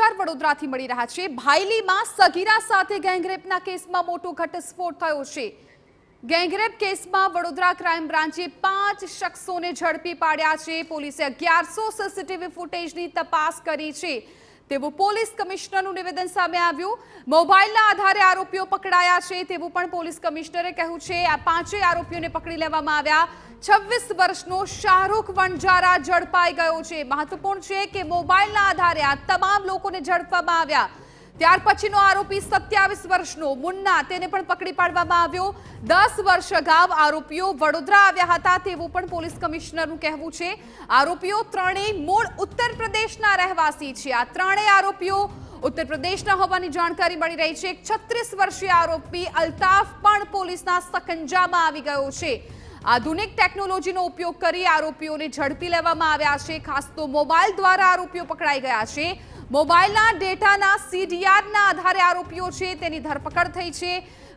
સમાચાર વડોદરાથી મળી રહ્યા છે। ભાયલીમાં સગીરા સાથે ગેંગરેપના કેસમાં મોટો ઘટસ્ફોટ થયો છે। ગેંગરેપ કેસમાં વડોદરા ક્રાઇમ બ્રાન્ચે 5 શખ્સોને ઝડપી પાડ્યા છે। પોલીસે 1100 સીસીટીવી ફૂટેજની તપાસ કરી છે તેવું પોલીસ કમિશનરનું નિવેદન સામે આવ્યું। મોબાઈલના આધારે આરોપીઓ પકડાયા છે તેવું પણ પોલીસ કમિશનરે કહ્યું છે। આ 5 આરોપીઓને પકડી લેવામાં આવ્યા। 26 વર્ષનો શાહરૂખ વણજારા ઝડપાઈ ગયો છે। મહત્વપૂર્ણ છે કે મોબાઈલના આધારે આ તમામ લોકોને ઝડપવામાં આવ્યા। ત્યાર પછીનો આરોપી 27 વર્ષનો મુન્ના તેને પણ પકડી પાડવામાં આવ્યો। 10 વર્ષ અગાઉ આરોપીઓ વડોદરા આવ્યા હતા તેવું પણ પોલીસ કમિશનરનું કહેવું છે। આરોપીઓ ત્રણેય મૂળ ઉત્તર પ્રદેશના રહેવાસી છે। આ ત્રણેય આરોપીઓ ઉત્તર પ્રદેશના હોવાની જાણકારી મળી રહી છે। 36 વર્ષીય આરોપી અલ્તાફ પણ પોલીસના સકંજામાં આવી ગયો છે। આધુનિક ટેકનોલોજીનો ઉપયોગ કરી આરોપીઓને ઝડપી લેવામાં આવ્યા છે। ખાસ તો મોબાઈલ દ્વારા આરોપીઓ પકડાઈ ગયા છે। મોબાઈલના ડેટાના સીડીઆરના આધારે આરોપીઓ છે તેની ધરપકડ થઈ છે।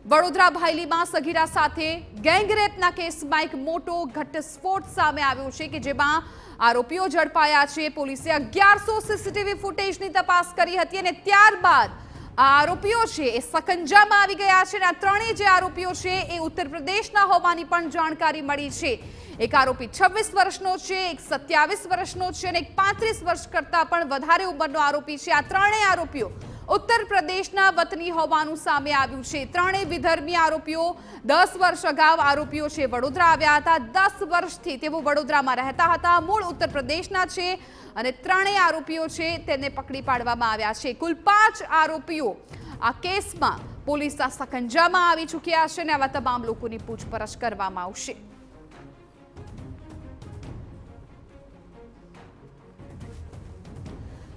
વડોદરા ભાયલીમાં સગીરા સાથે ગેંગરેપના કેસમાં એક મોટો ઘટસ્ફોટ સામે આવ્યો છે કે જેમાં આરોપીઓ ઝડપાયા છે। પોલીસે 1100 સીસીટીવી ફૂટેજની તપાસ કરી હતી અને ત્યારબાદ આ આરોપીઓ છે એ સકંજામાં આવી ગયા છે। આ ત્રણેય જે આરોપીઓ છે એ ઉત્તર પ્રદેશના હોવાની પણ જાણકારી મળી છે। એક આરોપી 26 વર્ષનો છે, એક 27 વર્ષનો છે અને એક 35 વર્ષ કરતાં પણ વધારે ઉંમરનો આરોપી છે। આ ત્રણેય આરોપીઓ ઉત્તર પ્રદેશના વતની હોવાનું સામે આવ્યું છે। ત્રણેય વિધર્મી આરોપીઓ 10 વર્ષ અગાઉ આરોપીઓ છે વડોદરા આવ્યા હતા। 10 વર્ષથી તેઓ વડોદરામાં રહેતા હતા। મૂળ ઉત્તર પ્રદેશના છે અને ત્રણેય આરોપીઓ છે તેને પકડી પાડવામાં આવ્યા છે। કુલ 5 આરોપીઓ આ કેસમાં પોલીસના સકંજામાં આવી ચૂક્યા છે અને આવા તમામ લોકોની પૂછપરછ કરવામાં આવશે।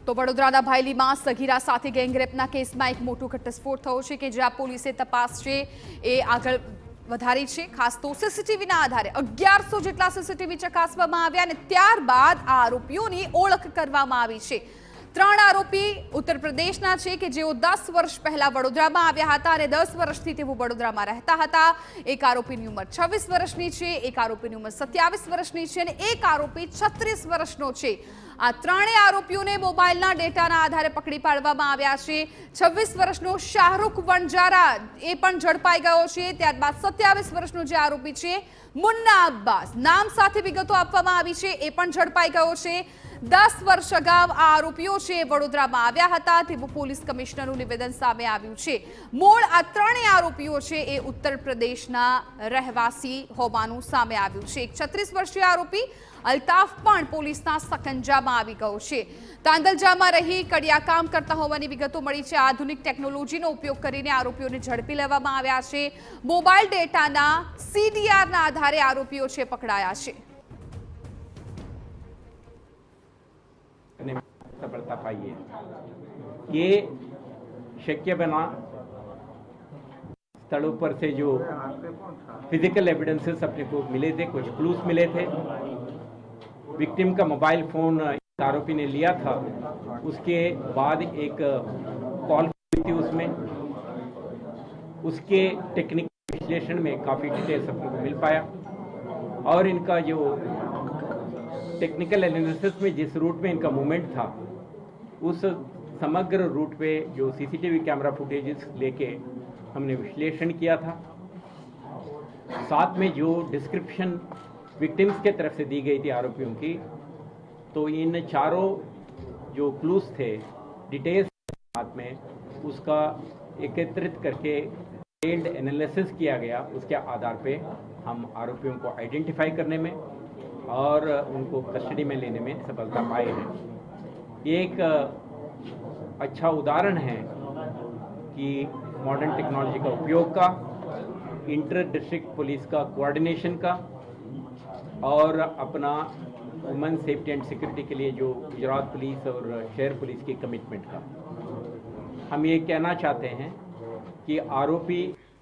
તો વડોદરાના ભાયલીમાં સગીરા સાથે ગેંગરેપના કેસમાં એક મોટો ઘટસ્ફોટ થયો છે કે જ્યાં પોલીસે તપાસ છે એ આગળ વધારી છે। ખાસ તો સીસીટીવીના આધારે 1100 જેટલા સીસીટીવી ચકાસવામાં આવ્યા અને ત્યારબાદ આ આરોપીઓની ઓળખ કરવામાં આવી છે। 3 આરોપી ઉત્તર પ્રદેશના છે કે જેઓ 10 વર્ષ પહેલા વડોદરામાં આવ્યા હતા અને 10 વર્ષથી તેઓ વડોદરામાં રહેતા હતા। એક આરોપીની ઉંમર 26 વર્ષની છે, એક આરોપીની ઉંમર 27 વર્ષની છે અને એક આરોપી 36 વર્ષનો છે। આ ત્રણેય આરોપીઓને મોબાઈલના ડેટાના આધારે પકડી પાડવામાં આવ્યા છે। 26 વર્ષનો શાહરૂખ વણજારા એ પણ ઝડપાઈ ગયો છે। ત્યારબાદ 27 વર્ષનો જે આરોપી છે મુન્ના અબ્બાસ નામ સાથે વિગતો આપવામાં આવી છે એ પણ ઝડપાઈ ગયો છે। 10 વર્ષ અગાઉ આ આરોપીઓ છે વડોદરામાં આવ્યા હતા તેવું પોલીસ કમિશનરનું નિવેદન સામે આવ્યું છે। મૂળ આ ત્રણેય આરોપીઓ છે એ ઉત્તર પ્રદેશના રહેવાસી હોવાનું સામે આવ્યું છે। એક 36 વર્ષીય આરોપી અલ્તાફ પણ પોલીસના સકંજામાં આવી ગયો છે। તાંદલજામાં રહી કડિયા કામ કરતા હોવાની વિગતો મળી છે। આધુનિક ટેકનોલોજીનો ઉપયોગ કરીને આરોપીઓને ઝડપી લેવામાં આવ્યા છે। મોબાઈલ ડેટાના સીડીઆરના આધારે આરોપીઓ છે પકડાયા છે। सफलता पाई है। ये शक्य बना स्थलों पर से जो फिजिकल एविडेंसेस अपने को मिले थे, कुछ क्लूज मिले थे। विक्टिम का मोबाइल फोन आरोपी ने लिया था, उसके बाद एक कॉल हुई थी उसमें, उसके टेक्निकल विश्लेषण में काफ़ी डिटेल्स अपने को मिल पाया और इनका जो टेक्निकल एनालिसिस में जिस रूट में इनका मूवमेंट था उस समग्र रूट पे जो सीसीटीवी कैमरा फुटेजेस लेके हमने विश्लेषण किया था। साथ में जो डिस्क्रिप्शन विक्टिम्स के तरफ से दी गई थी आरोपियों की, तो इन चारों जो क्लूज थे डिटेल्स साथ में उसका एकत्रित करके डिटेल्ड एनालिसिस किया गया। उसके आधार पे हम आरोपियों को आइडेंटिफाई करने में और उनको कस्टडी में लेने में सफलता पाए हैं। ये एक अच्छा उदाहरण है कि मॉडर्न टेक्नोलॉजी का उपयोग का, इंटर डिस्ट्रिक्ट पुलिस का कोऑर्डिनेशन का और अपना वुमेन सेफ्टी एंड सिक्योरिटी के लिए जो गुजरात पुलिस और शहर पुलिस की कमिटमेंट का। हम ये कहना चाहते हैं कि आरोपी